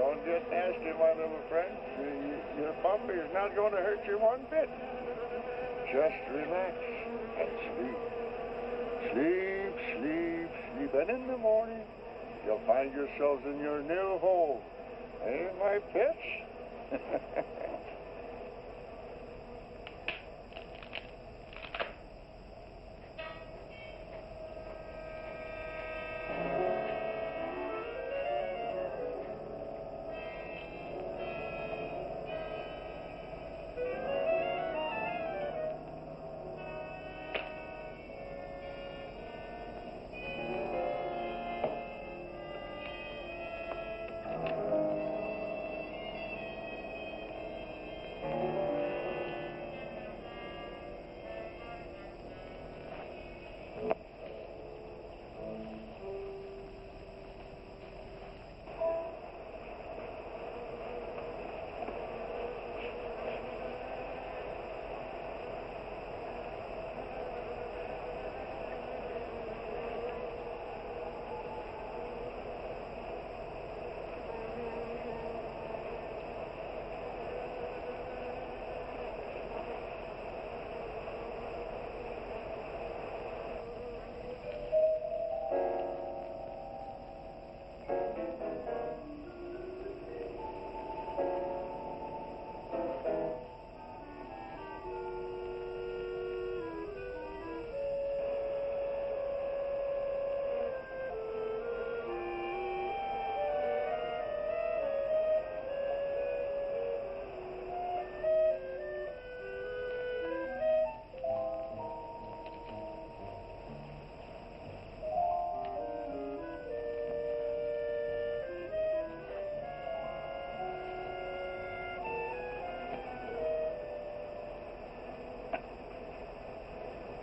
Don't get nasty, my little friend. Your puppy is not going to hurt you one bit. Just relax and sleep. Sleep, sleep, sleep. And in the morning, you'll find yourselves in your new home. Eh, my pets?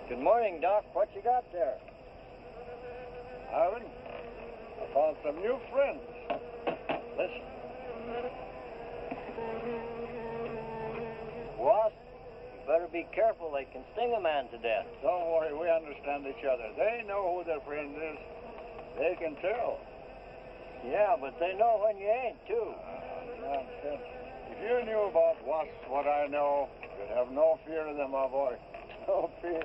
Good morning, Doc. What you got there? Ivan, I found some new friends. Listen. Wasp, you better be careful. They can sting a man to death. Don't worry, we understand each other. They know who their friend is. They can tell. Yeah, but they know when you ain't, too. Nonsense. If you knew about wasps what I know, you'd have no fear of them, my boy. No fear.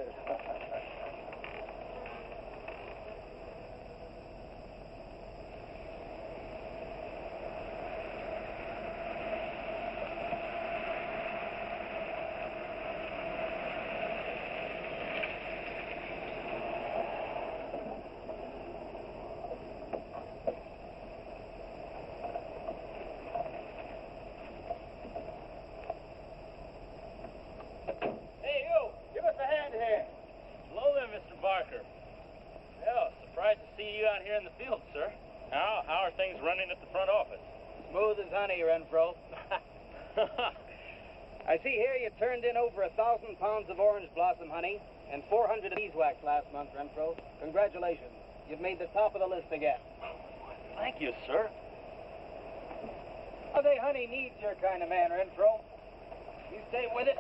How are things running at the front office? Smooth as honey, Renfro. I see here you turned in over 1,000 pounds of orange blossom honey and 400 beeswax last month, Renfro. Congratulations. You've made the top of the list again. Thank you, sir. They honey needs your kind of man, Renfro. You stay with it,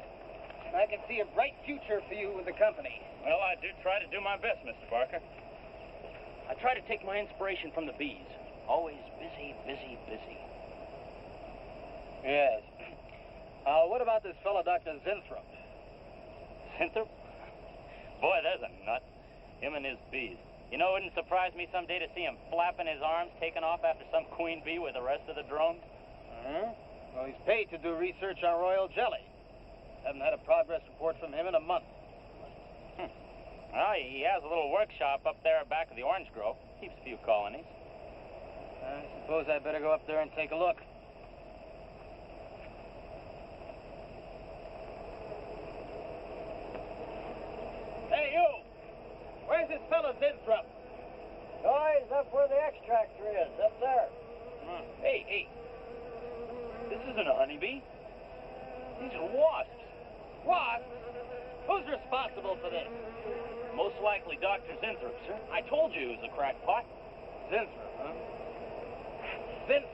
and I can see a bright future for you with the company. Well, I do try to do my best, Mr. Barker. I try to take my inspiration from the bees. Always busy, busy, busy. Yes. What about this fellow, Dr. Zinthrop? Zinthrop? Boy, there's a nut. Him and his bees. You know, it wouldn't surprise me someday to see him flapping his arms, taking off after some queen bee with the rest of the drones. Well, he's paid to do research on royal jelly. Haven't had a progress report from him in a month. Well, he has a little workshop up there back of the orange grove. Keeps a few colonies. I suppose I better go up there and take a look. Hey, you! Where's this fellow Zinthrop? Oh, he's up where the extractor is, up there. Hey. This isn't a honeybee. These are wasps. What? Who's responsible for this? Most likely Dr. Zinthrop, sir. I told you he was a crackpot. Zinthrop, huh? Zinthrop.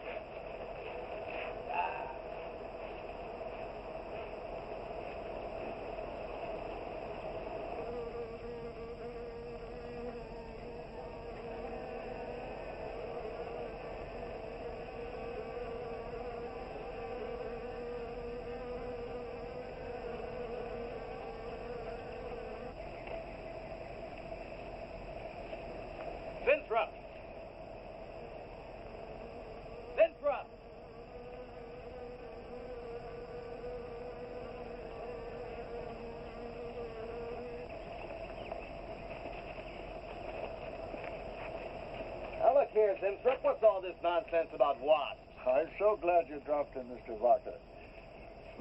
here, Zinthrop. What's all this nonsense about Wasp? I'm so glad you dropped in, Mr. Barker.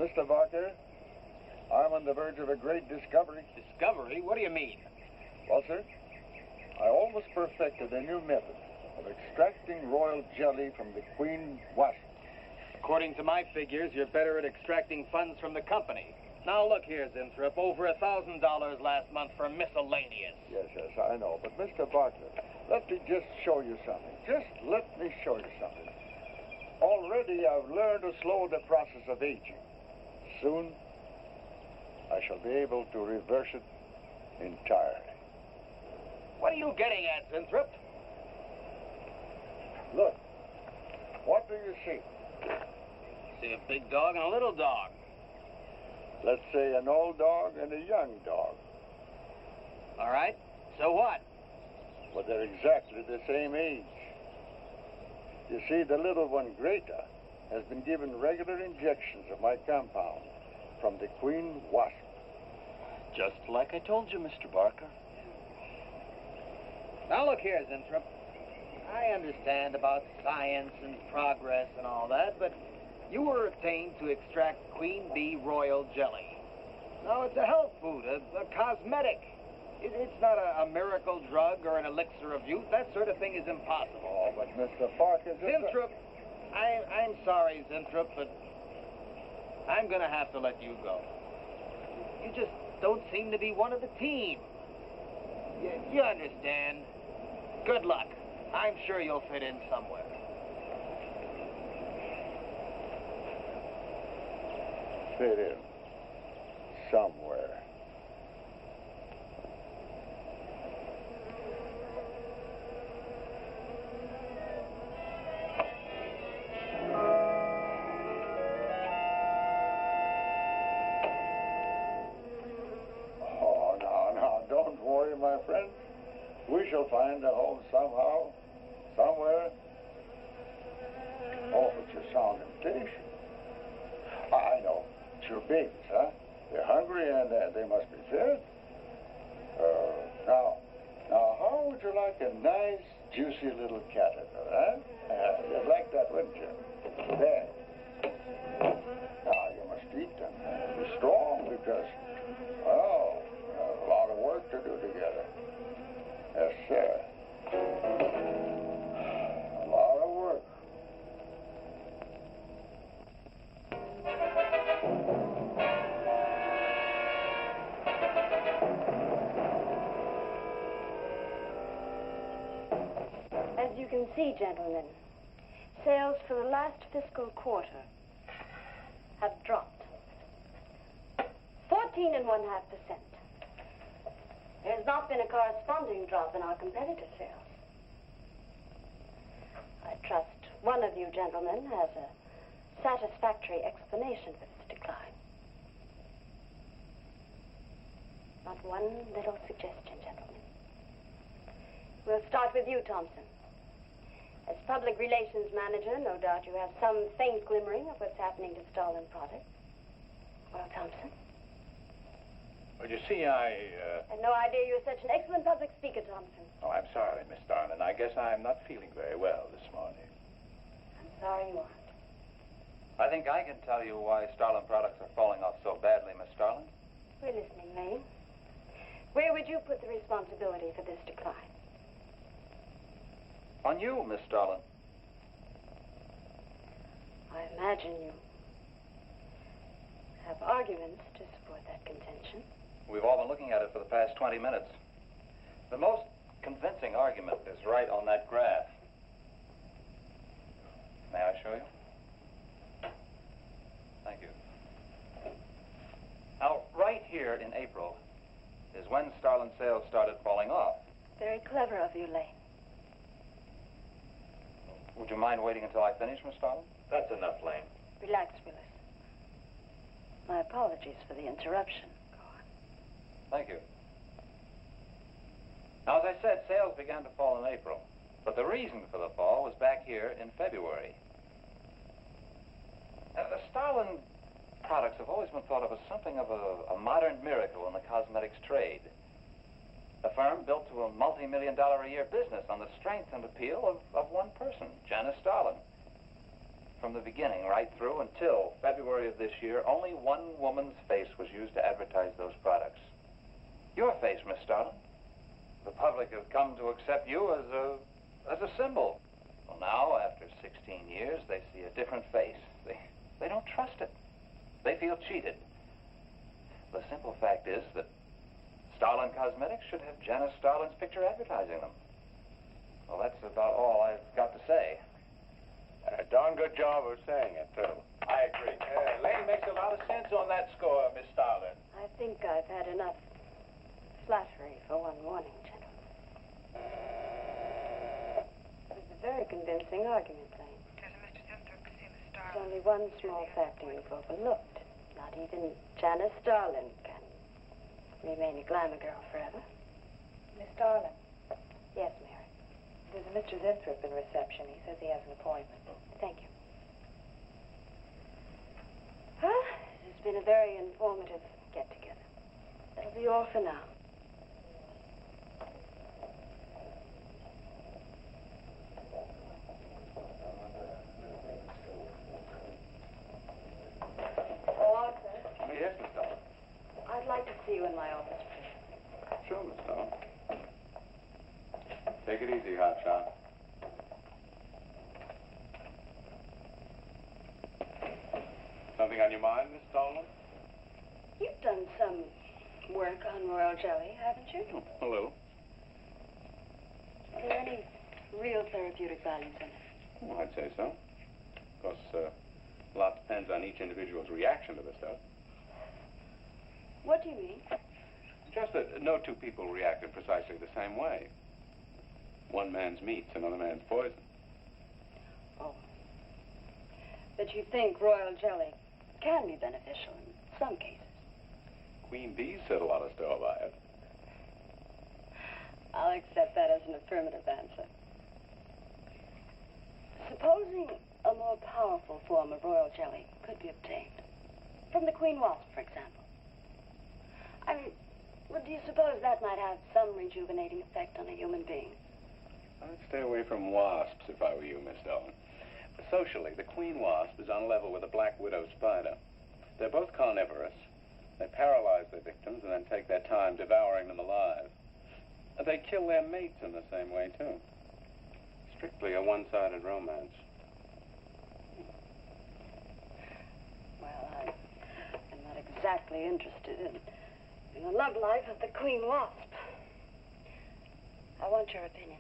Mr. Barker, I'm on the verge of a great discovery. Discovery? What do you mean? Well, sir, I almost perfected a new method of extracting royal jelly from the queen wasp. According to my figures, you're better at extracting funds from the company. Now, look here, Zinthrop. Over $1,000 last month for miscellaneous. Yes, I know. But, Mr. Barker, let me just show you something. Just let me show you something. Already I've learned to slow the process of aging. Soon, I shall be able to reverse it entirely. What are you getting at, Zinthrop? Look, what do you see? See a big dog and a little dog. Let's say an old dog and a young dog. All right. So what? Well, they're exactly the same age. You see, the little one, Greta, has been given regular injections of my compound from the queen wasp. Just like I told you, Mr. Barker. Now, look here, Zinthrop. I understand about science and progress and all that, but you were obtained to extract queen bee royal jelly. Now, it's a health food, a cosmetic. It's not a miracle drug or an elixir of youth. That sort of thing is impossible. Oh, but Mr. Parker... Zinthrop, I'm sorry, Zinthrop, but I'm going to have to let you go. You just don't seem to be one of the team. You understand. Good luck. I'm sure you'll fit in somewhere. Fit in somewhere. Oh, no, don't worry, my friend. We shall find a home somehow, somewhere. Oh, but you sound impatient. I know. It's your babies, huh? They're hungry and they must be fed. Now, how would you like a nice, juicy little caterpillar, huh? You'd like that, wouldn't you? There. Now, you must eat them. Be strong because, well, a lot of work to do together. Yes, sir. A lot of work. As you can see, gentlemen, sales for the last fiscal quarter have dropped 14.5%. There has not been a corresponding drop in our competitive sales. I trust one of you gentlemen has a satisfactory explanation for this decline. Not one little suggestion, gentlemen. We'll start with you, Thompson. As public relations manager, no doubt you have some faint glimmering of what's happening to stolen products. Well, Thompson? Well, you see, I had no idea you were such an excellent public speaker, Thompson. Oh, I'm sorry, Miss Darlin. I guess I'm not feeling very well this morning. I'm sorry you aren't. I think I can tell you why Starlin products are falling off so badly, Miss Starlin. We're listening, Lane. Where would you put the responsibility for this decline? On you, Miss Starlin. I imagine you have arguments to support that contention. We've all been looking at it for the past 20 minutes. The most convincing argument is right on that graph. May I show you? Thank you. Now, right here in April is when Starlin sales started falling off. Very clever of you, Lane. Would you mind waiting until I finish, Miss Starlin? That's enough, Lane. Relax, Willis. My apologies for the interruption. Go on. Thank you. Now, as I said, sales began to fall in April. But the reason for the fall was back here in February. The Starlin products have always been thought of as something of a modern miracle in the cosmetics trade. A firm built to a multi-million-dollar-a-year business on the strength and appeal of one person, Janice Starlin. From the beginning, right through until February of this year, only one woman's face was used to advertise those products. Your face, Miss Starlin. The public have come to accept you as a symbol. Well, now, after 16 years, they see a different face. They don't trust it. They feel cheated. The simple fact is that Starlin Cosmetics should have Janice Starlin's picture advertising them. Well, that's about all I've got to say. A darn good job of saying it, too. I agree. Lane makes a lot of sense on that score, Miss Starlin. I think I've had enough flattery for one morning, gentlemen. It was a very convincing argument, Lane. There's only one small factor you've overlooked. Not even Janice Starlin can remain a glamour girl forever. Miss Starlin, Yes, Mary. there's a Mr. Zinthrop in reception. He says he has an appointment. Thank you. Well, this has been a very informative get-together. That'll be all for now. Oh, Arthur, Yes, Miss Starlin. I'd like to see you in my office, please. Sure, Miss Starlin. Take it easy, Hotshot. Something on your mind, Miss Starlin? You've done some work on royal jelly, haven't you? A little. Are there any real therapeutic values in it? Well, I'd say so. Of course, a lot depends on each individual's reaction to the stuff. What do you mean? Just that no two people react in precisely the same way. One man's meat's another man's poison. Oh. But you think royal jelly can be beneficial in some cases? Queen bees set a lot of store by it. I'll accept that as an affirmative answer. Supposing a more powerful form of royal jelly could be obtained. From the queen wasp, for example. I mean, do you suppose that might have some rejuvenating effect on a human being? I'd stay away from wasps if I were you, Miss Starlin. Socially, the queen wasp is on a level with a black widow spider. They're both carnivorous. They paralyze their victims and then take their time devouring them alive. They kill their mates in the same way, too. Strictly a one-sided romance. Well, I'm not exactly interested in the love life of the queen wasp. I want your opinion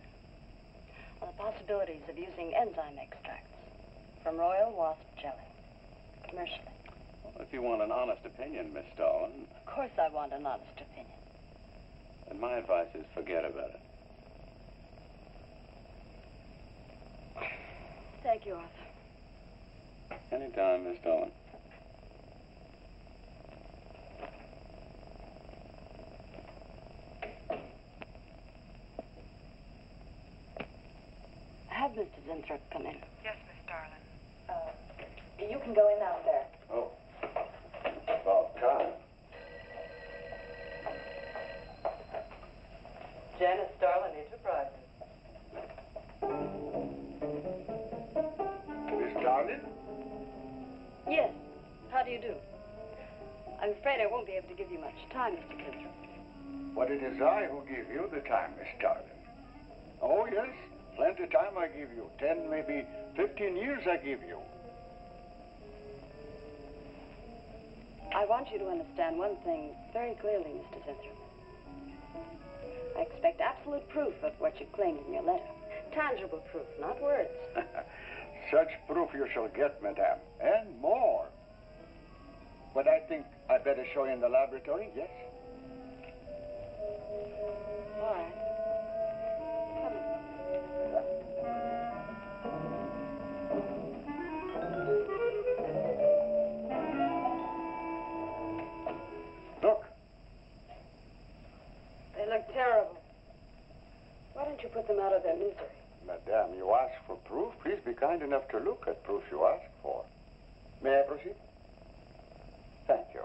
on the possibilities of using enzyme extracts from royal wasp jelly, commercially. Well, if you want an honest opinion, Miss Starlin, Of course I want an honest opinion. then my advice is forget about it. Thank you, Arthur. Anytime, Miss Starlin. Have Mr. Zinthrop come in. Yes, Miss Starlin. You can go in out there. Oh. About time. Janice Starlin Enterprises. Miss Starlin? Yes. How do you do? I'm afraid I won't be able to give you much time, Mr. Zinthrop. But it is I who give you the time, Miss Starlin. Oh, yes. Plenty of time I give you. 10, maybe 15 years I give you. I want you to understand one thing very clearly, Mr. Zinthrop. I expect absolute proof of what you claimed in your letter. Tangible proof, not words. Such proof you shall get, madame, and more. But I think I'd better show you in the laboratory, yes? All right. Come in. Look. They look terrible. Why don't you put them out of their misery? Madame, you ask for proof. Please be kind enough to look at proof you ask for. May I proceed? Thank you.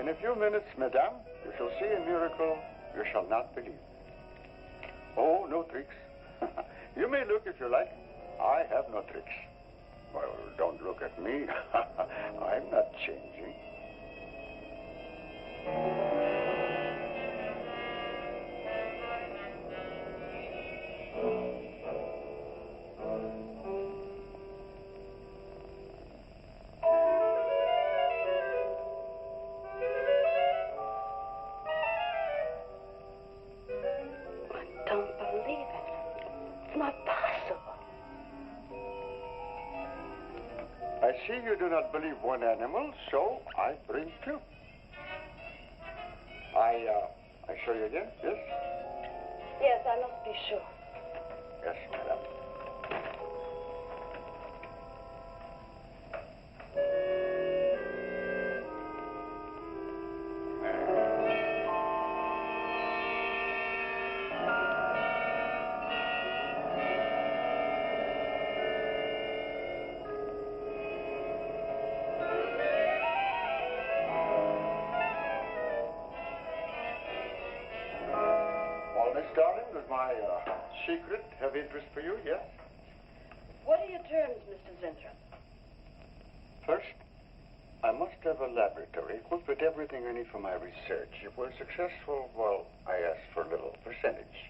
In a few minutes, madame, you shall see a miracle you shall not believe. Oh, no tricks. You may look if you like. I have no tricks. Well, don't look at me. I'm not changing. I see you do not believe one animal, so I bring two. I show you again, yes? Yes, I must be sure. Yes, madam. Miss Darling, does my secret have interest for you, yes? What are your terms, Mr. Zinthrop? First, I must have a laboratory equipped with everything I need for my research. If we're successful, well, I ask for a little percentage.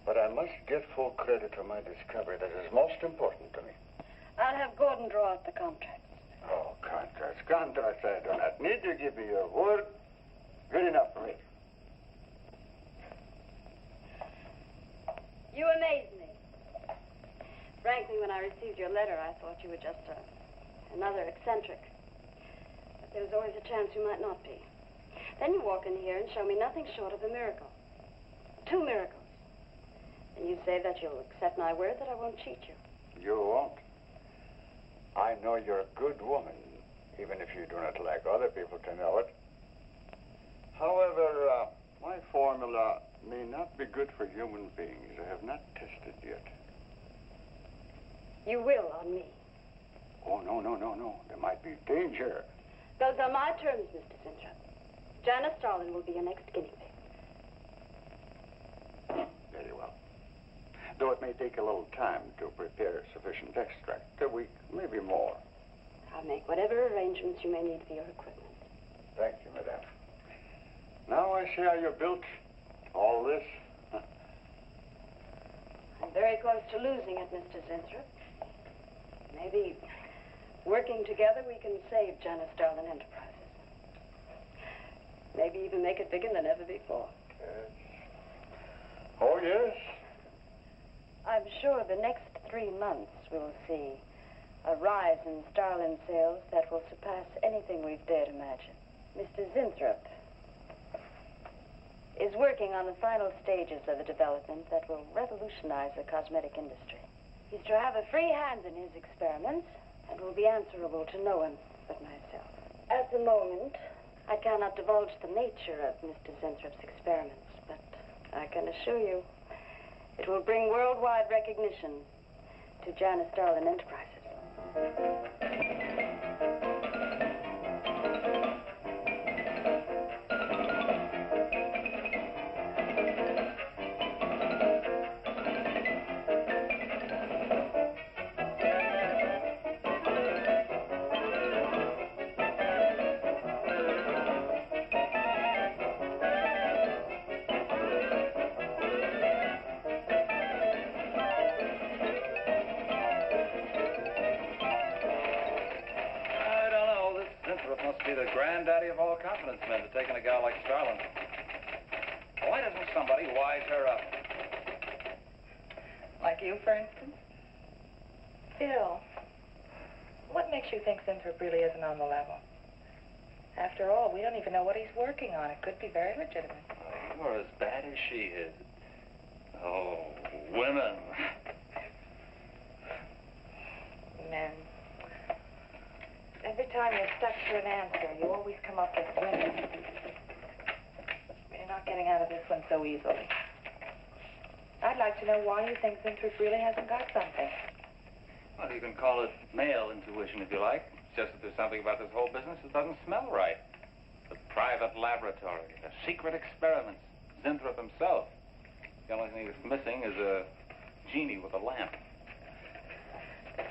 But I must get full credit for my discovery. That is most important to me. I'll have Gordon draw out the contracts. Oh, contracts. Contracts I do not need. You give me your word. Good enough for me. You amaze me. Frankly, when I received your letter, I thought you were just another eccentric. But there was always a chance you might not be. Then you walk in here and show me nothing short of a miracle. 2 miracles. And you say that you'll accept my word that I won't cheat you. You won't. I know you're a good woman, even if you do not like other people to know it. However, my formula may not be good for human beings. I have not tested yet. You will on me. Oh, no. There might be danger. Those are my terms, Mr. Zinthrop. Janice Starlin will be your next guinea pig. Very well. Though it may take a little time to prepare sufficient extract. A week, maybe more. I'll make whatever arrangements you may need for your equipment. Thank you, madame. Now I see how you're built. All this. I'm very close to losing it, Mr. Zinthrop. Maybe working together we can save Janice Starlin Enterprises. Maybe even make it bigger than ever before. Yes. Oh, yes. I'm sure the next 3 months we'll see a rise in Starlin sales that will surpass anything we've dared imagine. Mr. Zinthrop is working on the final stages of a development that will revolutionize the cosmetic industry. He's to have a free hand in his experiments and will be answerable to no one but myself. At the moment, I cannot divulge the nature of Mr. Zinthrup's experiments, but I can assure you it will bring worldwide recognition to Janice Starlin Enterprises. Must be the granddaddy of all confidence men to taking a gal like Starlin. Why doesn't somebody wise her up? Like you, for instance? Bill, what makes you think Zinthrop really isn't on the level? After all, we don't even know what he's working on. It could be very legitimate. You're as bad as she is. Oh, women. Men. Every time you're stuck to an answer, you always come up with women. You're not getting out of this one so easily. I'd like to know why you think Zinthrop really hasn't got something. Well, you can call it male intuition if you like. It's just that there's something about this whole business that doesn't smell right. private laboratory, the secret experiments. Zinthrop himself. The only thing that's missing is a genie with a lamp.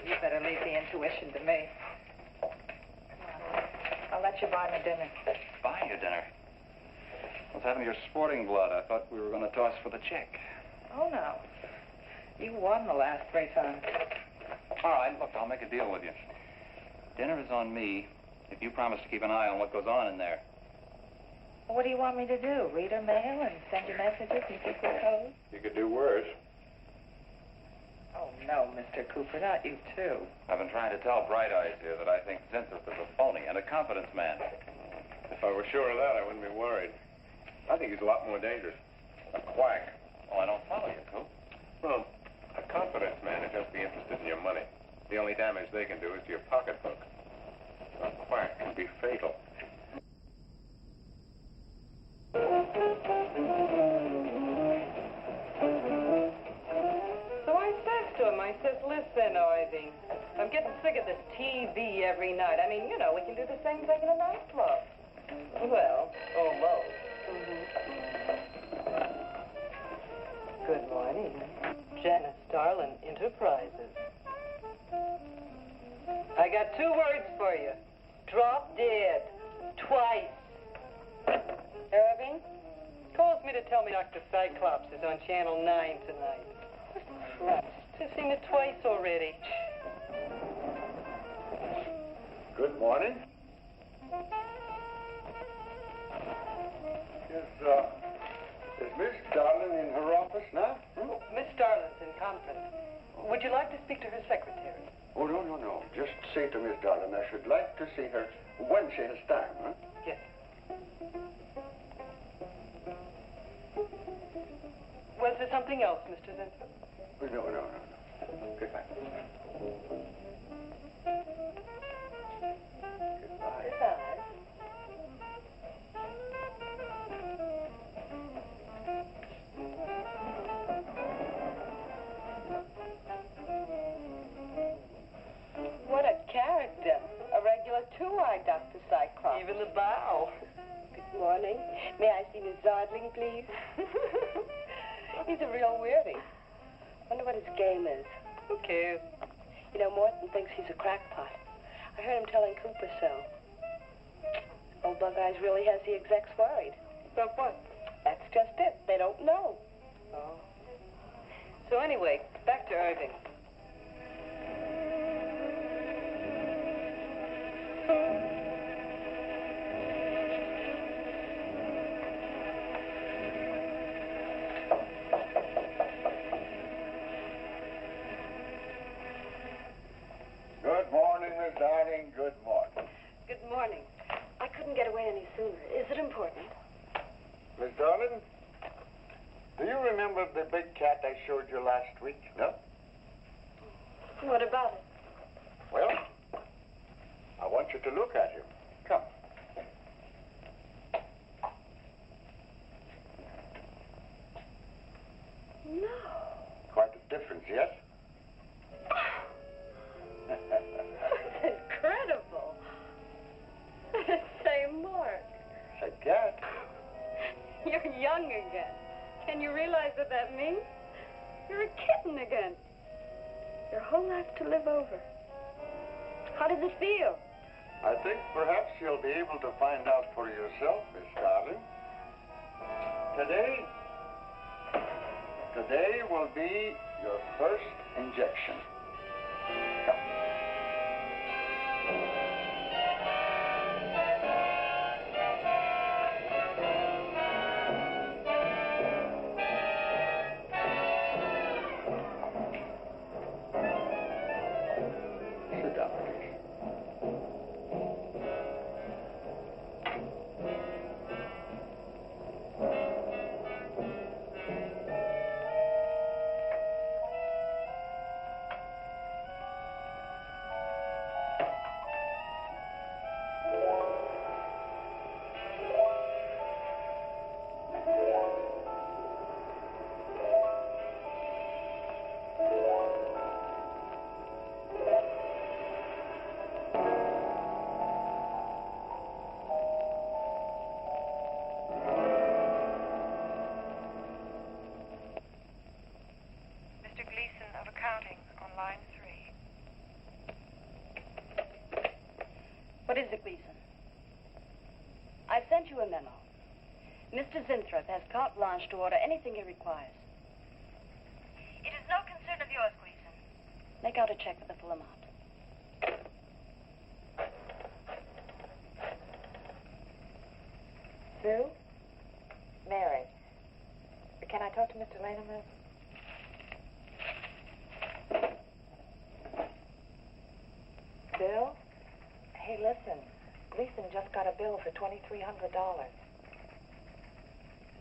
You better leave the intuition to me. I'll let you buy me dinner. Buy you dinner? What's happened to your sporting blood? I thought we were going to toss for the check. Oh, no. You won the last 3 times. All right, look, I'll make a deal with you. Dinner is on me if you promise to keep an eye on what goes on in there. What do you want me to do? Read her mail and send you messages and keep her code? You could do worse. Oh, no, Mr. Cooper, not you, too. I've been trying to tell Bright Eyes here that I think Zinthrop is a phony and a confidence man. If I were sure of that, I wouldn't be worried. I think he's a lot more dangerous. A quack. Well, I don't follow you, Coop. Well, a confidence man would just be interested in your money. The only damage they can do is to your pocketbook. A quack can be fatal. So I says to him, I says, listen, Irving, I'm getting sick of this TV every night. I mean, you know, we can do the same thing in a nightclub. Well, almost. Good morning. Janice Starlin Enterprises. I got 2 words for you. Drop dead. Twice. Irving calls me to tell me Dr. Cyclops is on Channel 9 tonight. Christ, I've seen it twice already. Good morning. Is Miss Darling in her office now? Miss Starlin's in conference. Would you like to speak to her secretary? Oh, no. Just say to Miss Darling I should like to see her when she has time, huh? Yes. Was there something else, Mr. Zinthrop? No. Goodbye. Goodbye. What a character. A regular 2-eyed Dr. Cyclops. Even the bow. Good morning. May I see Miss Zardling, please? He's a real weirdie. Wonder what his game is. Who cares? You know, Morton thinks he's a crackpot. I heard him telling Cooper so. Old Bug Eyes really has the execs worried. About what? That's just it. They don't know. Oh. So anyway, back to Irving. Good morning, Miss Darling. Good morning. Good morning. I couldn't get away any sooner. Is it important? Miss Darling, do you remember the big cat I showed you last week? No? What about it? Well, I want you to look at him. Come. No. Quite a difference, yes? It's incredible. Same mark. It's a cat. You're young again. Can you realize what that means? You're a kitten again. Your whole life to live over. How does it feel? I think perhaps you'll be able to find out for yourself, Miss Darling. Today will be your first injection. Come. Sit down, please. memo. Mr. Zinthrop has carte blanche to order anything he requires. It is no concern of yours, Gleason. Make out a check for the full amount. Sue? Mary. Can I talk to Mr. Lane a minute? Bill? Hey, listen. Gleason just got a bill for $2,300.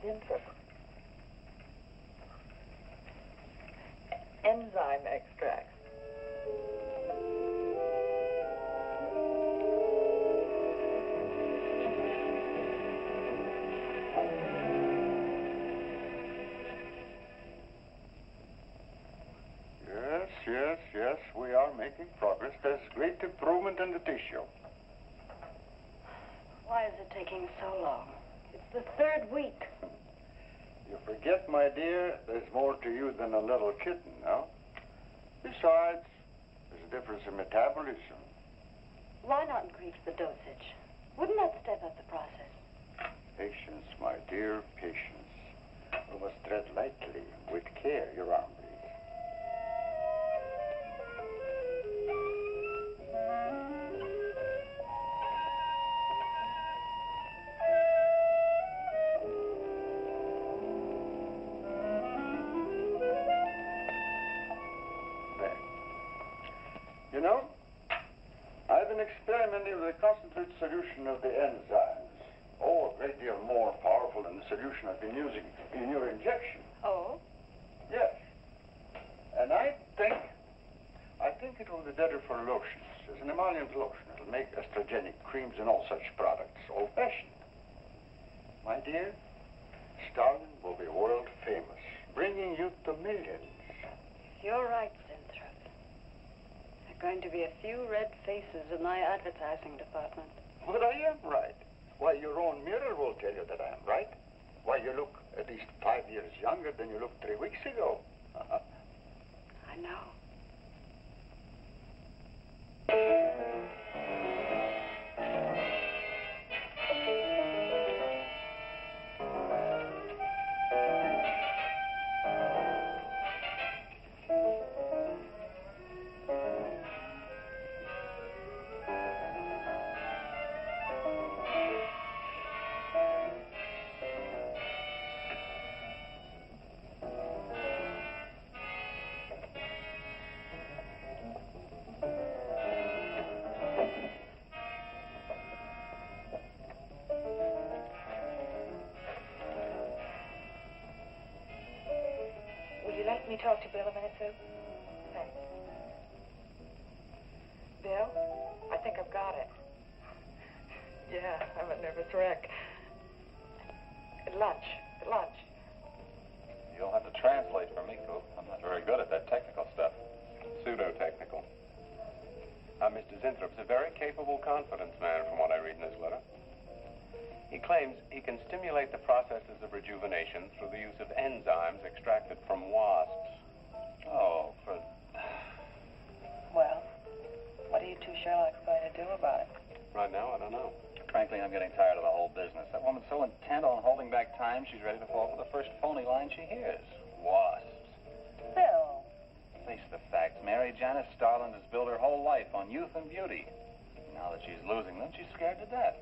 Zinthrop. Enzyme extract. Yes, we are making progress. There's great improvement in the tissue. Why is it taking so long? It's the third week. You forget, my dear, there's more to you than a little kitten, no? Besides, there's a difference in metabolism. Why not increase the dosage? Wouldn't that step up the process? Patience, my dear, patience. We must tread lightly, with care, your arm, please. You know, I've been experimenting with a concentrated solution of the enzymes. Oh, a great deal more powerful than the solution I've been using in your injection. Oh? Yes. And I think it will be better for lotions. As an emollient lotion, it'll make estrogenic creams and all such products old-fashioned. My dear, Stalin will be world famous, bringing you to millions. You're right, Zinthrop. There are going to be a few red faces in my advertising department. But I am right. Why, your own mirror will tell you that I am right. Why, you look at least 5 years younger than you looked 3 weeks ago. I know. Let me talk to Bill a minute, Sue. Thanks. Bill, I think I've got it. Yeah, I'm a nervous wreck. At lunch. You'll have to translate for me, Coop. I'm not very good at that technical stuff. Pseudo-technical. Mr. Zinthrop's a very capable confidence man, from what I read in his letter. He claims he can stimulate the processes of rejuvenation through the use of enzymes extracted from wasps. Oh, for... Well, what are you two Sherlocks going to do about it? Right now, I don't know. Frankly, I'm getting tired of the whole business. That woman's so intent on holding back time, she's ready to fall for the first phony line she hears. Wasps. Bill. Face the facts, Mary. Janice Starland has built her whole life on youth and beauty. Now that she's losing them, she's scared to death.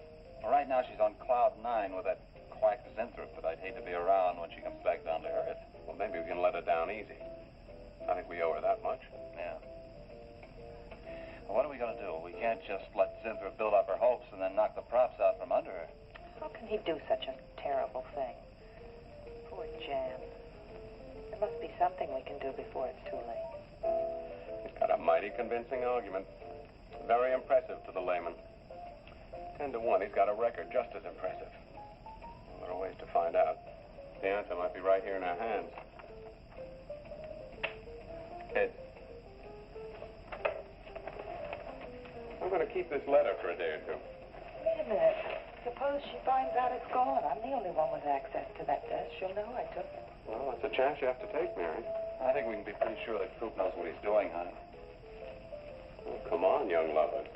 Well, right now, she's on cloud 9 with that quack Zinthrop, but I'd hate to be around when she comes back down to earth. Well, maybe we can let her down easy. I think we owe her that much. Yeah. Well, what are we going to do? We can't just let Zinthrop build up her hopes and then knock the props out from under her. How can he do such a terrible thing? Poor Jan. There must be something we can do before it's too late. He's got a mighty convincing argument. Very impressive to the layman. 10 to 1, he's got a record just as impressive. Well, there are ways to find out. The answer might be right here in our hands. Kid. I'm going to keep this letter for a day or two. Wait a minute. Suppose she finds out it's gone. I'm the only one with access to that desk. She'll know I took it. Well, it's a chance you have to take, Mary. I think we can be pretty sure that Coop knows what he's doing, honey. Well, come on, young lovers.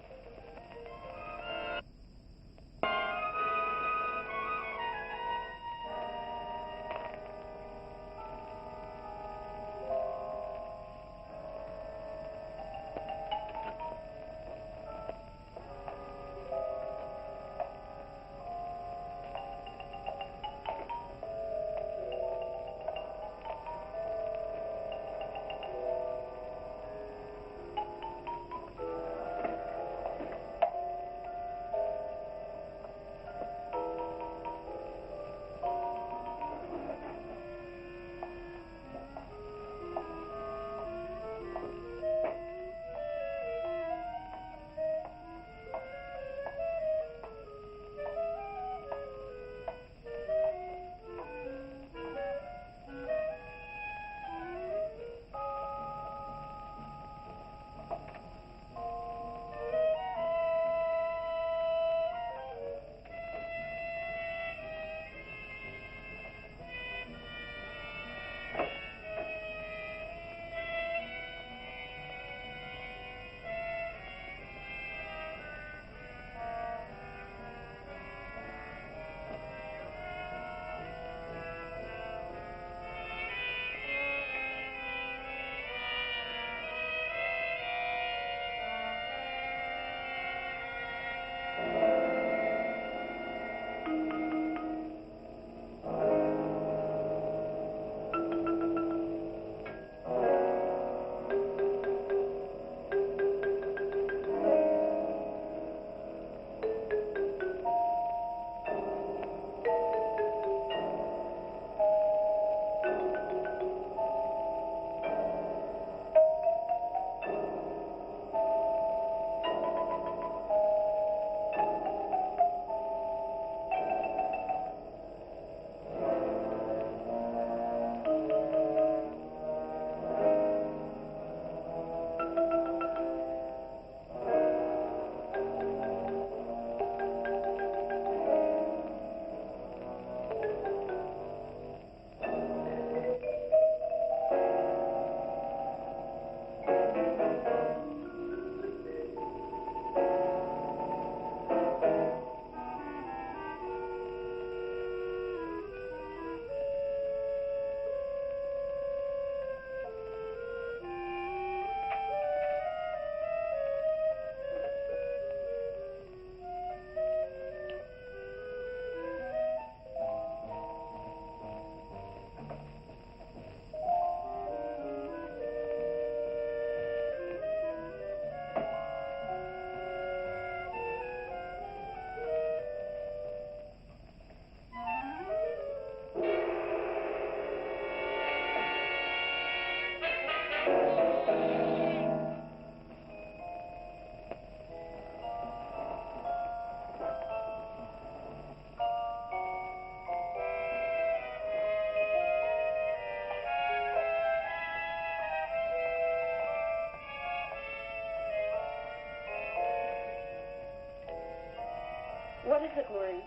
What is it, Maureen?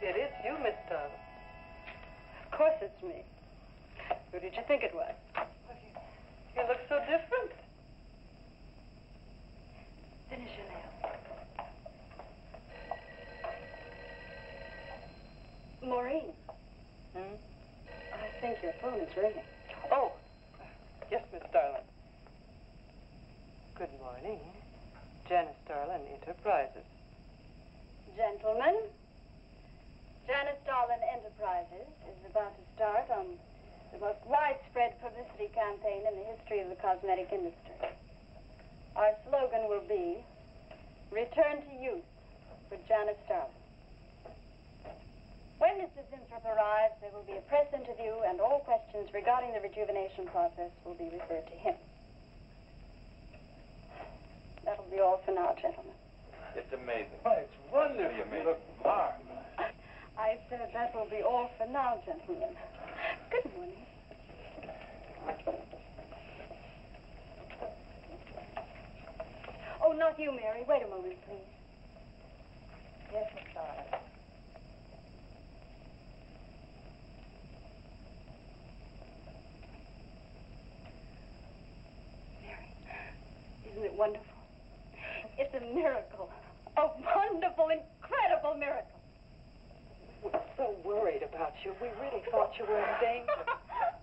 It is you, Miss Darling. Of course it's me. Who did you think it was? You look so different. Finish your nails. Maureen. I think your phone is ringing. Oh, yes, Miss Darling. Good morning. Janice Darling Enterprises. Gentlemen, Janice Darlin Enterprises is about to start on the most widespread publicity campaign in the history of the cosmetic industry. Our slogan will be, Return to Youth for Janice Darlin. When Mr. Zinthrop arrives, there will be a press interview, and all questions regarding the rejuvenation process will be referred to him. That'll be all for now, gentlemen. It's amazing. Oh, it's wonderful. You look marvelous. I said that will be all for now, gentlemen. Good morning. Oh, not you, Mary. Wait a moment, please. Yes, Miss Darling. Mary, isn't it wonderful? It's a miracle. A wonderful, incredible miracle. We're so worried about you. We really thought you were in danger.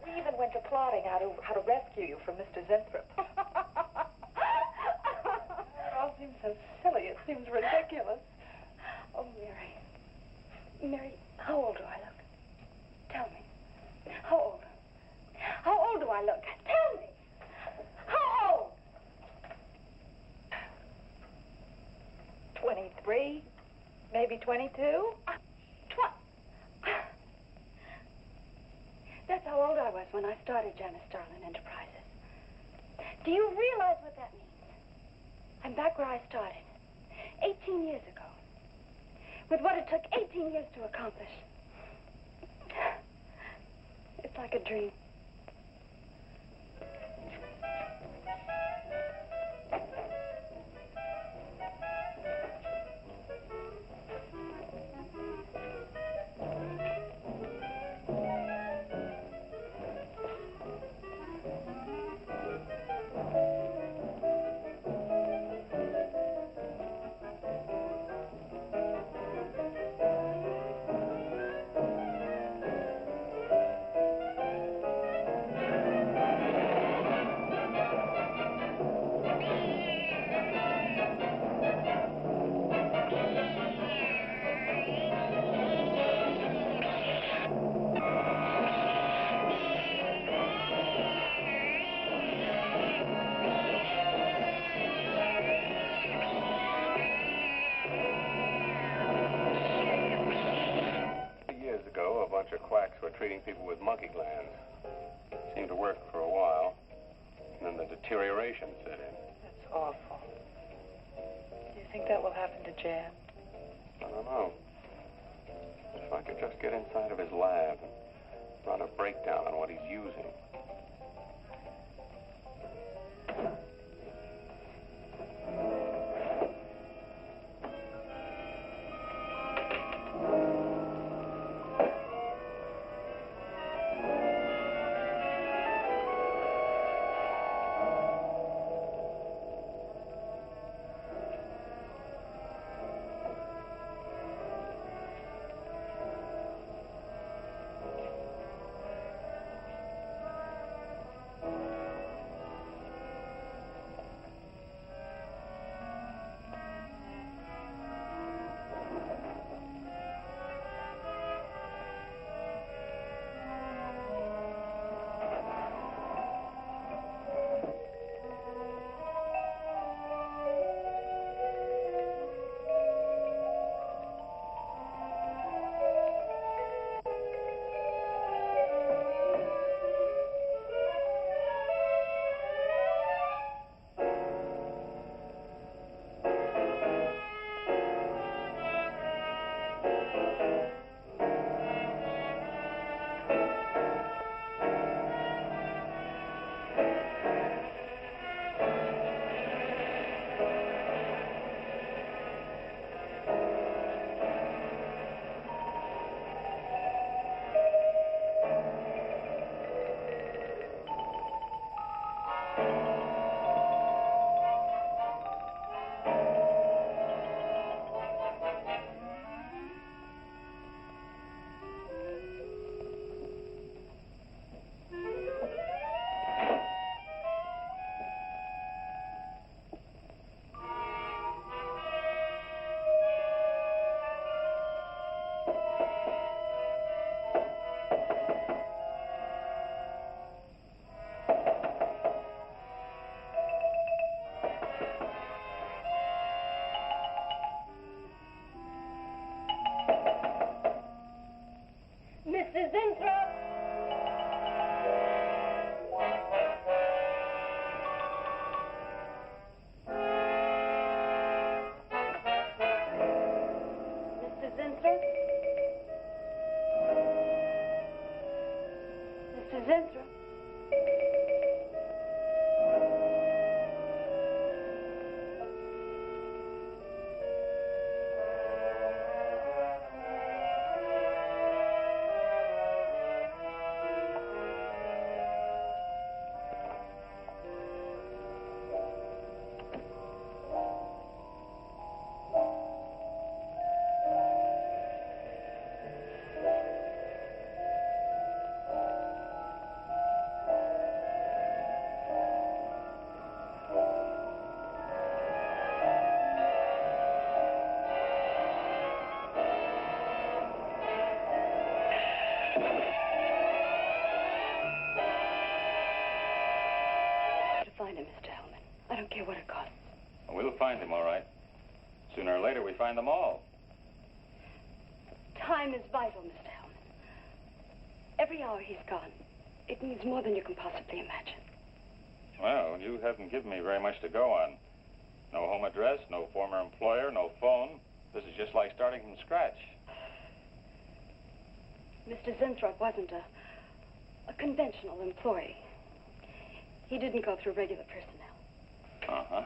We even went to plotting how to rescue you from Mr. Zinthrop. It all seems so silly. It seems ridiculous. Oh, Mary. Mary, how old do I look? Tell me. How old? How old do I look? Tell me. How old? 23, maybe 22. That's how old I was when I started Janice Darlin Enterprises. Do you realize what that means? I'm back where I started, 18 years ago, with what it took 18 years to accomplish. It's like a dream. ago, a bunch of quacks were treating people with monkey glands. Seemed to work for a while, and then the deterioration set in. That's awful. Do you think that will happen to Jan? I don't know. If I could just get inside of his lab and run a breakdown on what he's using. Mrs. Inthrop! Mrs. Inthrop? Mrs. Inthrop? Find him, Mr. Hellman. I don't care what it costs. We'll find him, all right. Sooner or later, we find them all. Time is vital, Mr. Hellman. Every hour he's gone, it means more than you can possibly imagine. Well, you haven't given me very much to go on. No home address, no former employer, no phone. This is just like starting from scratch. Mr. Zinthrop wasn't a conventional employee. He didn't go through regular personnel. Uh-huh.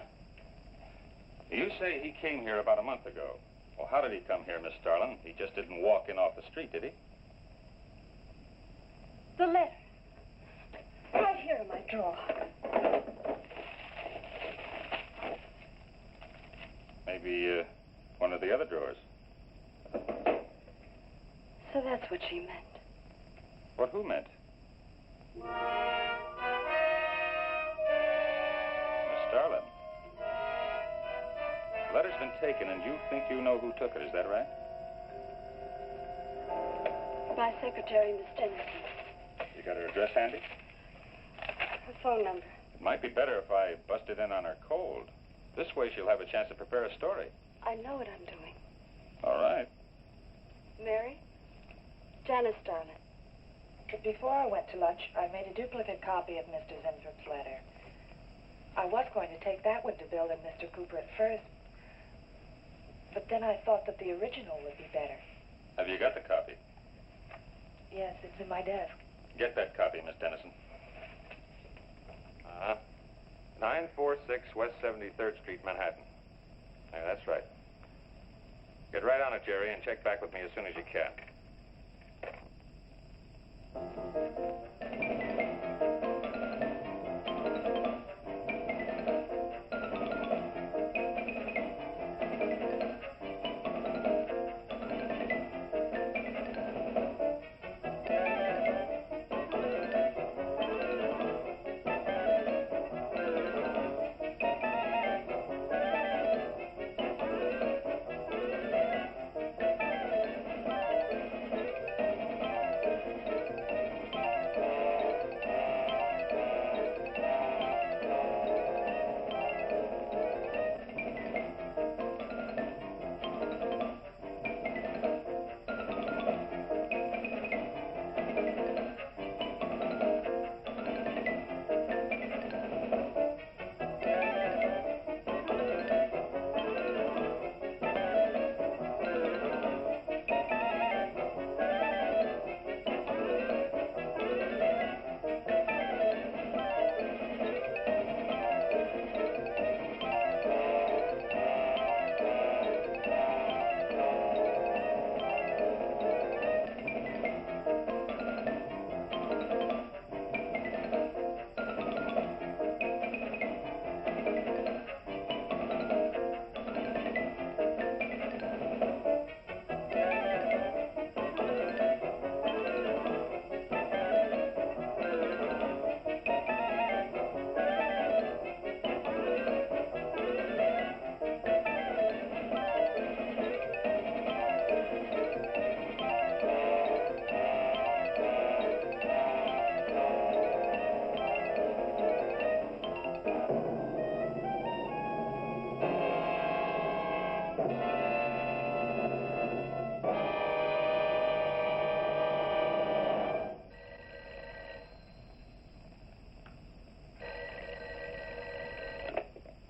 You say he came here about a month ago. Well, how did he come here, Miss Starlin? He just didn't walk in off the street, did he? The letter. Right here in my drawer. Maybe one of the other drawers. So that's what she meant. What who meant? Miss Starlin. The letter's been taken, and you think you know who took it, is that right? My secretary, Miss Dennison. You got her address handy? Her phone number. It might be better if I busted in on her cold. This way she'll have a chance to prepare a story. I know what I'm doing. All right. Mary? Jack Janice, darling. But before I went to lunch, I made a duplicate copy of Mr. Zinthrup's letter. I was going to take that one to Bill and Mr. Cooper at first, but then I thought that the original would be better. Have you got the copy? Yes, it's in my desk. Get that copy, Miss Dennison. 946 West 73rd Street, Manhattan. Yeah, that's right. Get right on it, Jerry, and check back with me as soon as you can.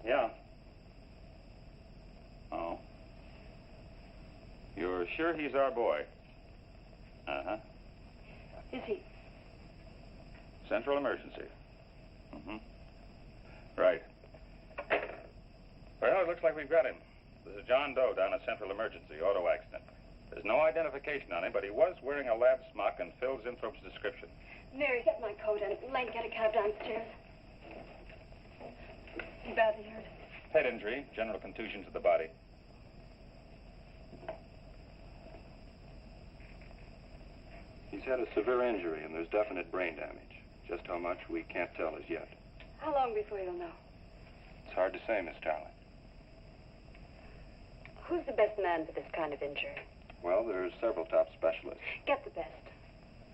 Yeah. Oh. You're sure he's our boy? Uh-huh. Is he? Central emergency. Mm-hmm. Right. Well, it looks like we've got him. This is John Doe down at Central Emergency, auto accident. There's no identification on him, but he was wearing a lab smock and Phil Zinthrop's description. Mary, get my coat and Len, get a cab downstairs. He badly hurt. Head injury, general contusion to the body. He's had a severe injury, and there's definite brain damage. Just how much, we can't tell as yet. How long before you'll know? It's hard to say, Miss Starling. Who's the best man for this kind of injury? Well, there's several top specialists. Get the best.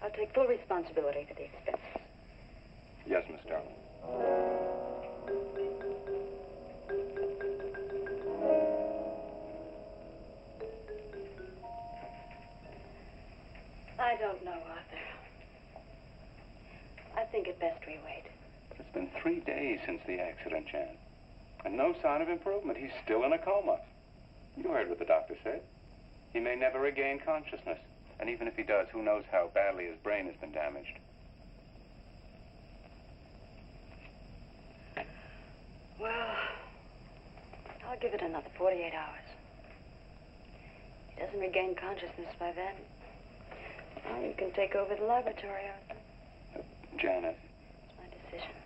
I'll take full responsibility for the expenses. Yes, Miss Starling. I don't know, Arthur. I think it best we wait. It's been 3 days since the accident, Jan. And no sign of improvement. He's still in a coma. You heard what the doctor said. He may never regain consciousness. And even if he does, who knows how badly his brain has been damaged. Well, I'll give it another 48 hours. He doesn't regain consciousness by then. Well, you can take over the laboratory, Arthur. Janet. It's my decision.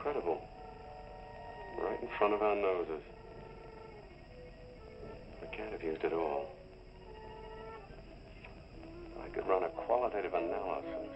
incredible. Right in front of our noses. I can't have used it all. I could run a qualitative analysis.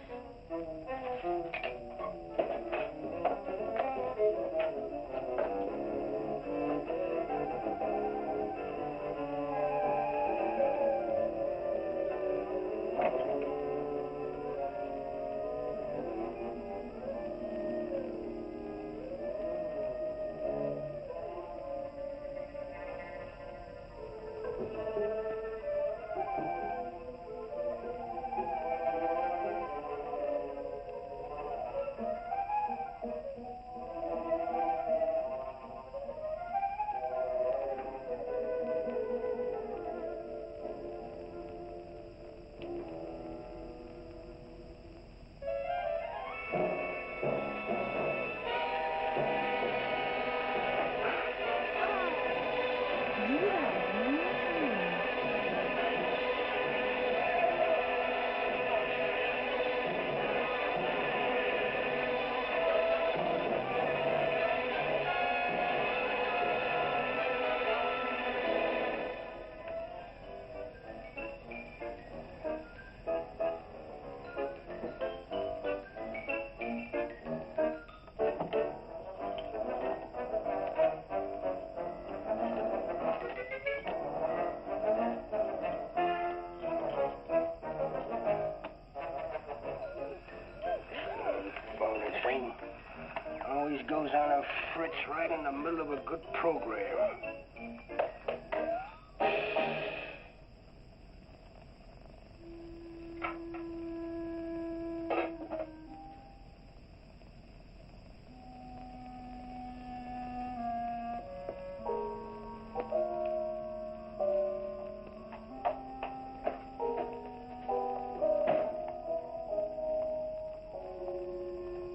Always goes on a fritz right in the middle of a good program.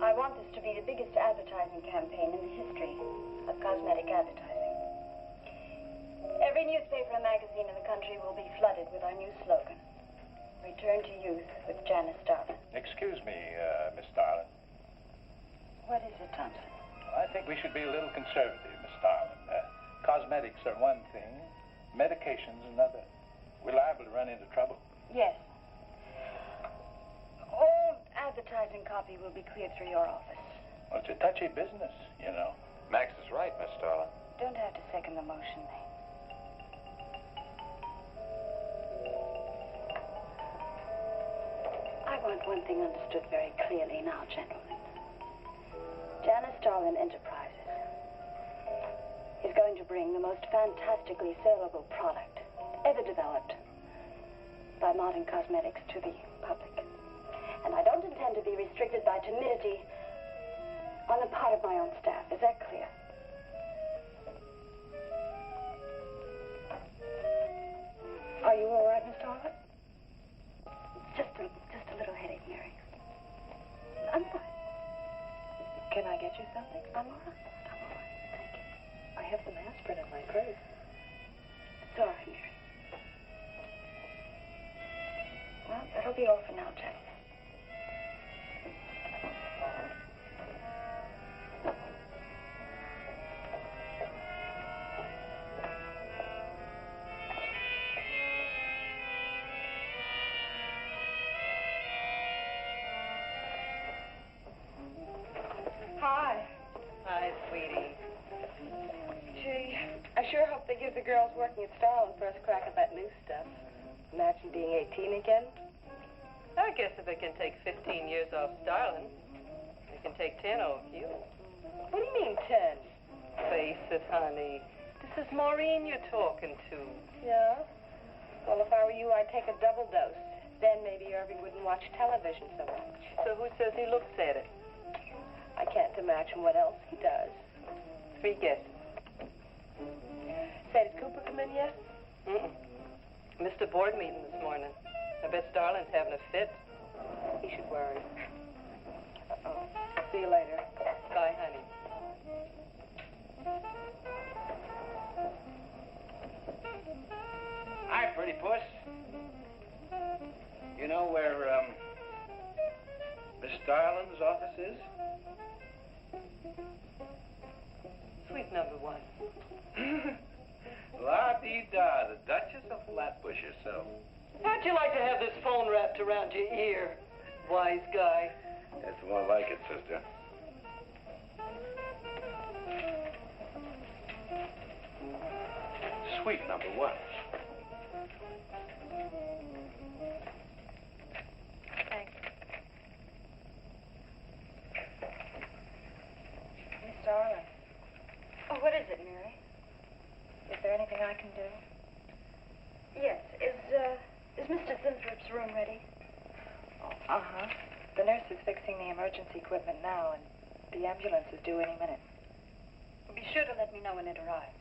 I want this to be the biggest advertising campaign in the history of cosmetic advertising. Every newspaper and magazine in the country will be flooded with our new slogan, Return to Youth with Janice Starlin. Excuse me, Miss Starlin. What is it, Thompson? I think we should be a little conservative, Miss Starlin. Cosmetics are one thing, medications another. We're liable to run into trouble. Yes. All advertising copy will be cleared through your office. Well, it's a touchy business, you know. Max is right, Miss Starlin. Don't have to second the motion, May. I want one thing understood very clearly now, gentlemen. Janice Starlin Enterprises is going to bring the most fantastically saleable product ever developed by modern cosmetics to the public. And I don't intend to be restricted by timidity on the part of my own staff. Is that clear? Are you all right, Miss Starlin? Just a little headache, Mary. I'm fine. Can I get you something? I'm all right. I'm all right. Thank you. I have some aspirin in my purse. Sorry, Mary. Well, that'll be all for now, gentlemen. Hi. Hi, sweetie. Gee, I sure hope they give the girls working at Starlin first crack at that new stuff. Imagine being 18 again. I guess if it can take 15 years off Starlin, it can take 10 off you. What do you mean, 10? Face it, honey. This is Maureen you're talking to. Yeah? Well, if I were you, I'd take a double dose. Then maybe Irving wouldn't watch television so much. So who says he looks at it? I can't imagine what else he does. 3 guesses. Say, did Cooper come in yet? Missed a board meeting this morning. I bet Starlin's having a fit. He should worry. Uh-oh. See you later. Bye, honey. Hi, pretty puss. You know where, Miss Starlin's office is? number one. La-dee-da, the Duchess of Flatbush herself. How'd you like to have this phone wrapped around your ear, wise guy? That's more like it, sister. Sweet number one. Thanks. Miss Darling. Oh, what is it, Mary? Is there anything I can do? Yes. Is Mr. Sinthrop's room ready? Uh-huh. The nurse is fixing the emergency equipment now, and the ambulance is due any minute. Be sure to let me know when it arrives.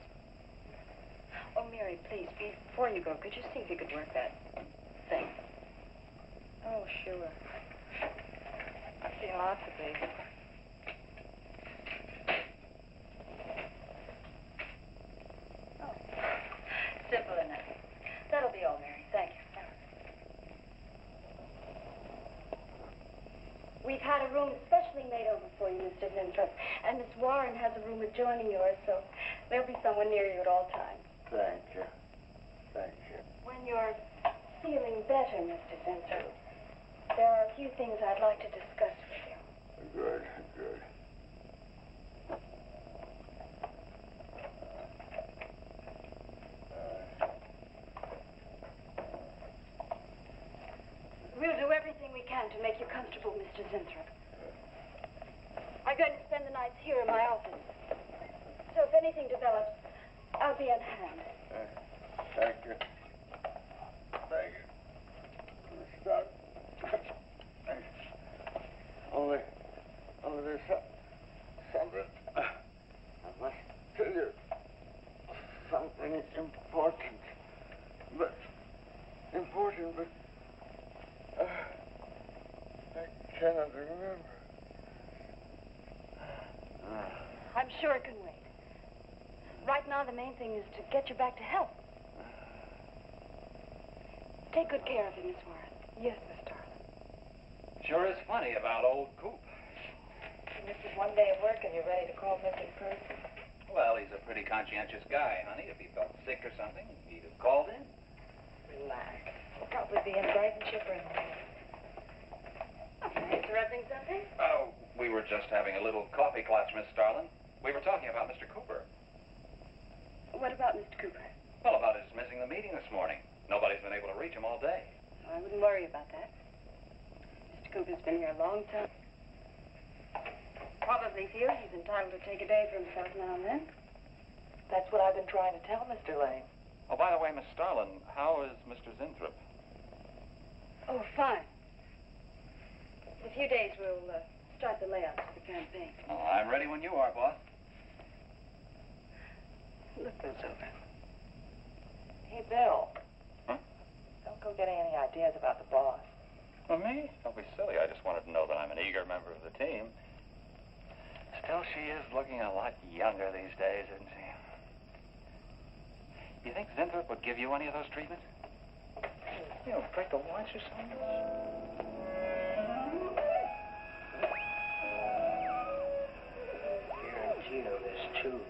Oh, Mary, please, before you go, could you see if you could work that thing? Oh, sure. I've seen lots of these. Oh, simple enough. That'll be all, Mary. Thank you. We've had a room specially made over for you, Mr. Zinthrop, and Miss Warren has a room adjoining yours, so there'll be someone near you at all times. Thank you. Thank you. When you're feeling better, Mr. Zinthrop, there are a few things I'd like to discuss with you. Good, good. We'll do everything we can to make you comfortable, Mr. Zinthrop. I'm going to spend the nights here in my office. So if anything develops, I'll be on hand. Thank you. Thank you. Stop. Only there's something. I must tell you. Something important. But I cannot remember. I'm sure it can wait. Right now, the main thing is to get you back to health. Take good care of him, Miss Warren. Yes, Miss Darling. Sure is funny about old Coop. This is one day of work and you're ready to call missing person. Well, he's a pretty conscientious guy, honey. If he felt sick or something, he'd have called in. Relax. He'll probably be in bright and chipper in the morning. Interrupting something? Oh, we were just having a little coffee clutch, Miss Starlin. We were talking about Mr. Cooper. What about Mr. Cooper? Well, about his missing the meeting this morning. Nobody's been able to reach him all day. I wouldn't worry about that. Mr. Cooper's been here a long time. Probably feels he's entitled to take a day for himself now and then. That's what I've been trying to tell Mr. Lane. Oh, by the way, Miss Starlin, how is Mr. Zinthrop? Oh, fine. In a few days, we'll start the layouts for the campaign. Oh, I'm ready when you are, boss. Look those over. Hey, Bill. Huh? Don't go getting any ideas about the boss. Well, me? Don't be silly. I just wanted to know that I'm an eager member of the team. Still, she is looking a lot younger these days, isn't she? You think Zinthrop would give you any of those treatments? You know, break the watch or something? Gino, there's two.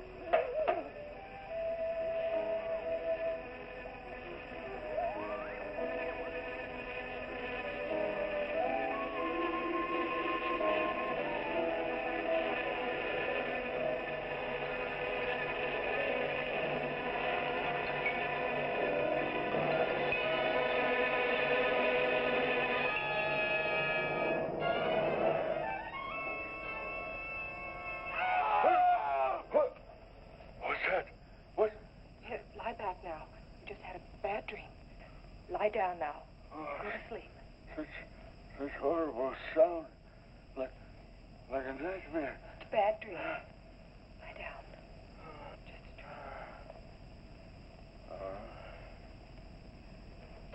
Lie down now. Go to sleep. Such horrible sound. Like a nightmare. It's a bad dream. Lie down. Just a dream.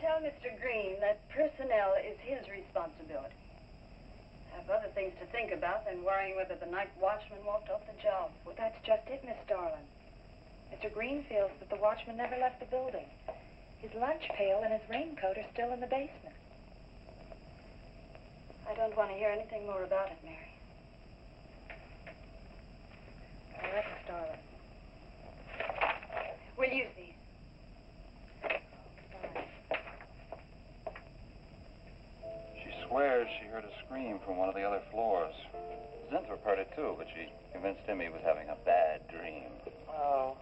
Tell Mr. Green that personnel is his responsibility. Have other things to think about than worrying whether the night watchman walked off the job. Well, that's just it, Miss Darling. Mr. Green feels that the watchman never left the building. His lunch pail and his raincoat are still in the basement. I don't want to hear anything more about it, Mary. All right, Miss Darling. too, but she convinced him he was having a bad dream. Oh,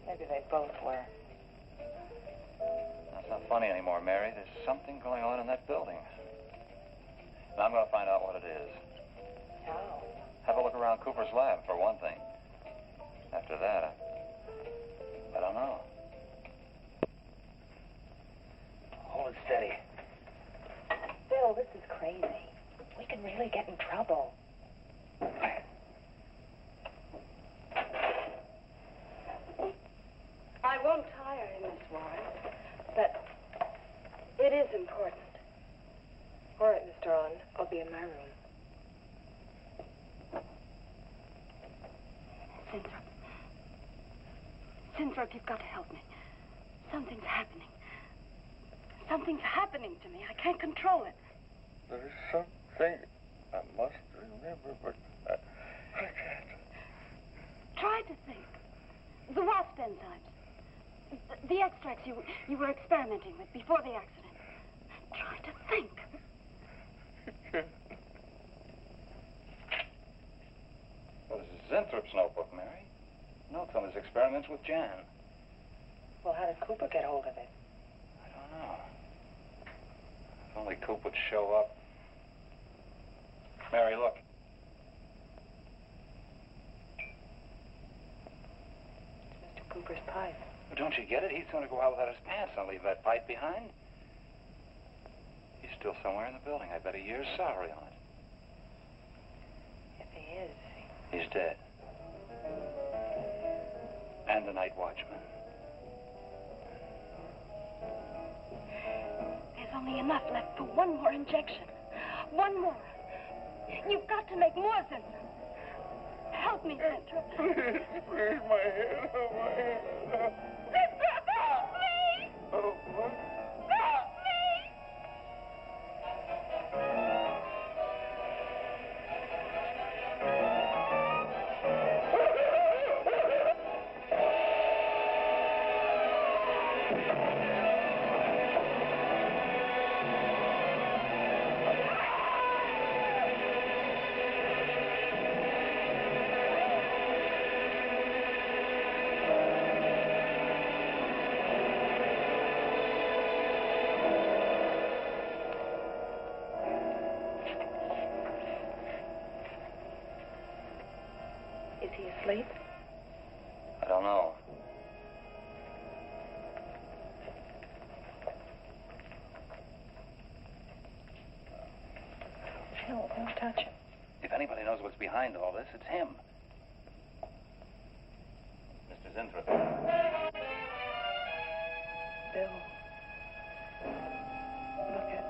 maybe they both were. That's not funny anymore, Mary. There's something going on in that building. And I'm going to find out what it is. How? Have a look around Cooper's lab, for one thing. After that, I don't know. Hold it steady. Bill, this is crazy. We could really get in trouble. I won't tire you, Miss Warren, but it is important. All right, Mr. On. I'll be in my room. Sinthrop, you've got to help me. Something's happening. Something's happening to me. I can't control it. There's something I must remember, but I can't. Try to think. The Wasp enzymes. The extracts you were experimenting with before the accident. Try to think. Well, this is Zinthrop's notebook, Mary. Notes on his experiments with Jan. Well, how did Cooper get hold of it? I don't know. If only Coop would show up. Mary, look. It's Mr. Cooper's pipe. Well, don't you get it? He's going to go out without his pants and leave that pipe behind. He's still somewhere in the building. I bet a year's salary on it. If he is. He's dead. And the night watchman. There's only enough left for one more injection. One more. You've got to make more, Sinthrop. Help me, Sinthrop. Please, my head. Oh, my head. Sinthrop, help me! Oh, what? Help me! Is he asleep? I don't know. No, don't touch him. If anybody knows what's behind all this, it's him. Mr. Zinthrop. Bill. Look at...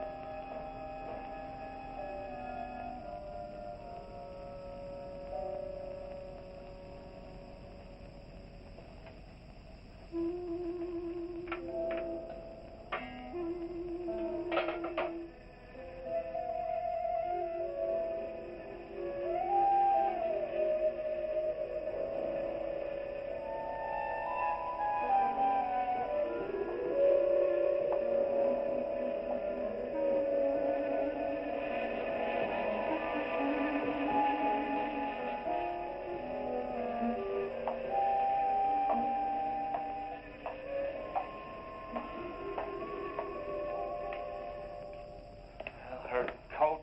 Her coat,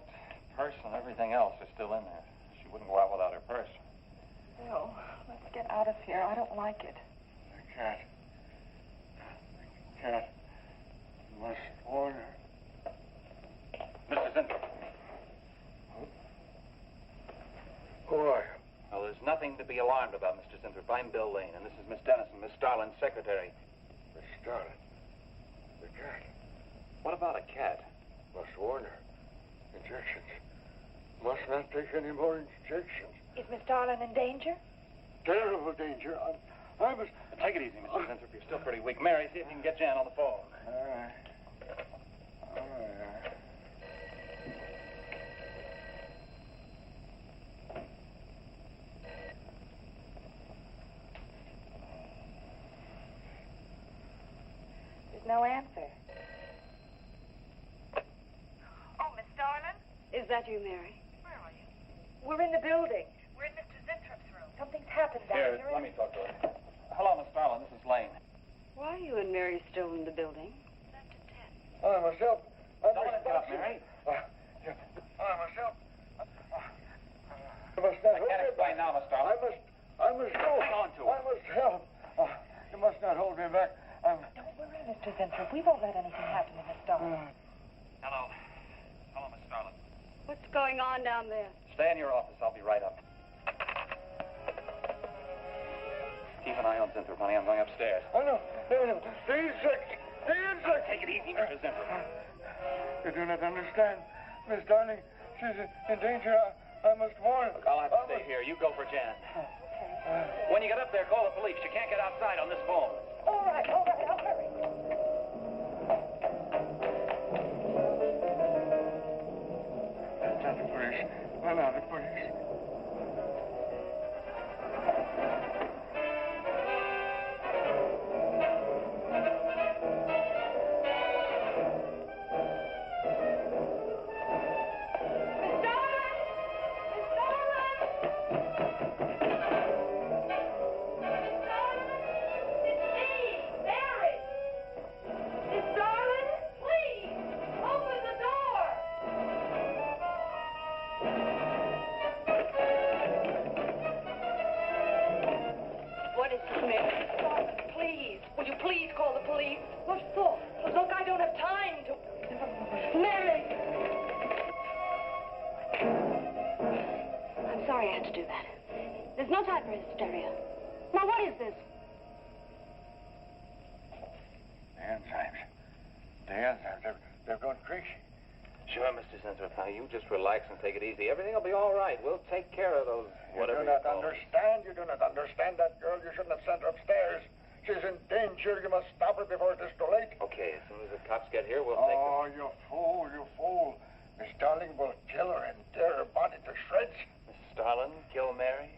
purse, and everything else are still in there. She wouldn't go out without her purse. Bill, let's get out of here. I don't like it. I can't. I can't. You must warn her. Mr. Zinthrop. Who are you? Well, there's nothing to be alarmed about, Mr. Zinthrop. I'm Bill Lane, and this is Miss Dennison, Miss Starlin's secretary. Miss Starlin. The cat. What about a cat? Must warn her. Injections. Must not take any more injections. Is Miss Darlin in danger? Terrible danger. I must... Take it easy, Mr. Zinthrop. You're still pretty weak. Mary, see if you can get Jan on the phone. All right. All right. There's no answer. Oh, Miss Darlin? Is that you, Mary? Where are you? We're in the building. We're in Mr. Zinthrop. upstairs. Let me talk to her. Hello, Miss Starlin. This is Lane. Why are you and Mary still in the building? I myself. Don't let him get up, Mary. I myself. I can't explain now, Miss Starlin. I must go. Hang on to it. I must help. You must not hold me back. Don't worry, Mr. Zinthrop. We won't let anything happen to Miss Starlin. Hello. Hello, Miss Starlin. What's going on down there? Stay in your office. I'll be right up. Keep an eye on Zinthrop, honey. I'm going upstairs. Oh, no. The insect. The insect. Take it easy, Mr. Zinthrop. You do not understand. Miss Darling, she's in danger. I must warn. Look, I'll have to stay here. You go for Jan. When you get up there, call the police. You can't get outside on this phone. All right, I'll hurry. That's not the police. No, no, the police. They're going crazy. Sure, Mr. Zinthrop. Now, you just relax and take it easy. Everything will be all right. We'll take care of those, whatever You do not understand. You do not understand that girl. You shouldn't have sent her upstairs. She's in danger. You must stop her before it is too late. Okay, as soon as the cops get here, we'll take her. Oh, you fool, you fool. Miss Darling will kill her and tear her body to shreds. Miss Starlin, kill Mary?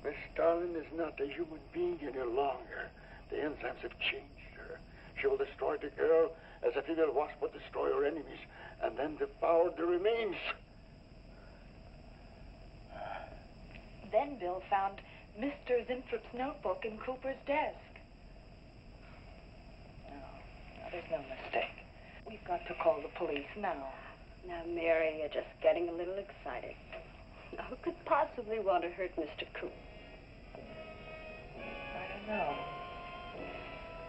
Miss Starlin is not a human being any longer. The enzymes have changed her. She will destroy the girl as a female wasp would destroy her enemies, and then devour the remains. Then Bill found Mr. Zinthrop's notebook in Cooper's desk. No, there's no mistake. We've got to call the police now. Now, Mary, you're just getting a little excited. Now, who could possibly want to hurt Mr. Cooper? I don't know.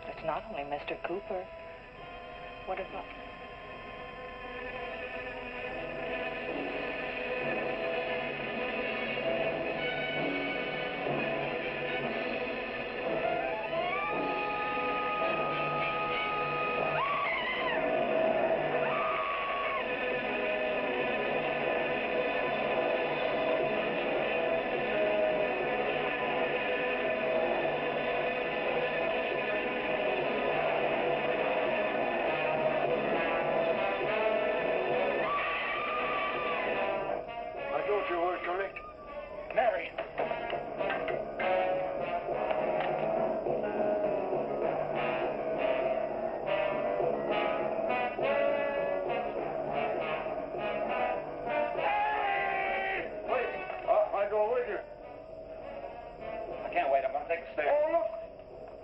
It's not only Mr. Cooper. What about...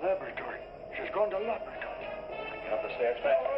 Laboratory. She's gone to laboratory. Get up the stairs fast.